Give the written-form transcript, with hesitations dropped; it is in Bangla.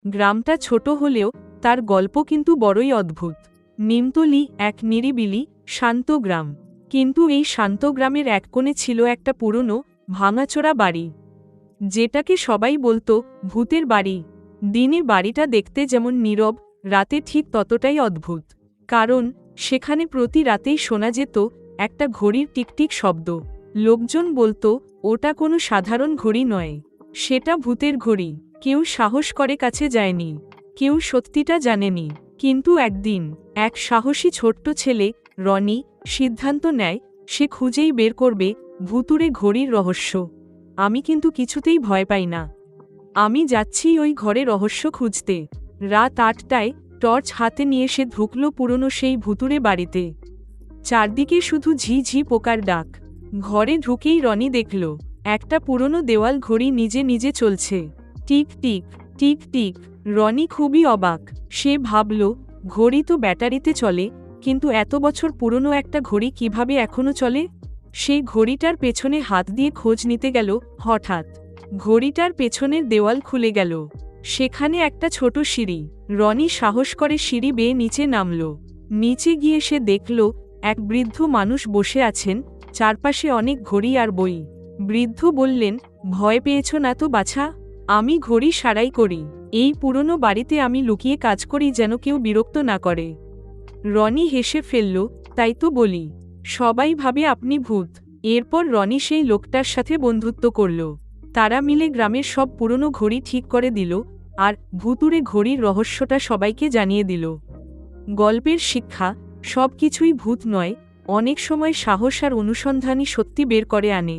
গ্রামটা ছোট হলেও তার গল্প কিন্তু বড়ই অদ্ভুত। নিমতলী এক নিরিবিলি শান্ত গ্রাম, কিন্তু এই শান্ত গ্রামের এক কোণে ছিল একটা পুরনো ভাঙাচোরা বাড়ি, যেটাকে সবাই বলতো ভূতের বাড়ি। দিনে বাড়িটা দেখতে যেমন নীরব, রাতে ঠিক ততটাই অদ্ভুত, কারণ সেখানে প্রতি রাতেই শোনা যেত একটা ঘড়ির টিকটিক শব্দ। লোকজন বলতো ওটা কোনো সাধারণ ঘড়ি নয়, সেটা ভূতের ঘড়ি। কেউ সাহস করে কাছে যায়নি, কেউ সত্যিটা জানেনি। কিন্তু একদিন এক সাহসী ছোট্ট ছেলে রনি সিদ্ধান্ত নেয় সে খুঁজেই বের করবে ভুতুড়ে ঘড়ির রহস্য। আমি কিন্তু কিছুতেই ভয় পাই না, আমি যাচ্ছি ওই ঘরে রহস্য খুঁজতে। রাত 8টায় টর্চ হাতে নিয়ে সে ঢুকল পুরনো সেই ভুতুড়ে বাড়িতে। চারদিকে শুধু ঝি ঝি পোকার ডাক। ঘরে ঢুকেই রনি দেখল একটা পুরনো দেওয়াল ঘড়ি নিজে নিজে চলছে, টিক টিক টিক টিক। রনি খুবই অবাক। সে ভাবল ঘড়ি তো ব্যাটারিতে চলে, কিন্তু এত বছর পুরনো একটা ঘড়ি কিভাবে এখনো চলে। সেই ঘড়িটার পেছনে হাত দিয়ে খোঁজ নিতে গেল। হঠাৎ ঘড়িটার পেছনের দেওয়াল খুলে গেল, সেখানে একটা ছোট সিঁড়ি। রনি সাহস করে সিঁড়ি বেয়ে নিচে নামল। নিচে গিয়ে সে দেখল এক বৃদ্ধ মানুষ বসে আছেন, চারপাশে অনেক ঘড়ি আর বই। বৃদ্ধ বললেন, ভয় পেয়েছ না তো বাছা? আমি ঘড়ি সারাই করি। এই পুরনো বাড়িতে আমি লুকিয়ে কাজ করি যেন কেউ বিরক্ত না করে। রনি হেসে ফেলল, তাই তো বলি, সবাই ভাবে আপনি ভূত। এরপর রনি সেই লোকটার সাথে বন্ধুত্ব করল। তারা মিলে গ্রামের সব পুরনো ঘড়ি ঠিক করে দিল, আর ভুতুড়ে ঘড়ির রহস্যটা সবাইকে জানিয়ে দিল। গল্পের শিক্ষা, সব কিছুই ভূত নয়, অনেক সময় সাহস আর অনুসন্ধানই সত্যি বের করে আনে।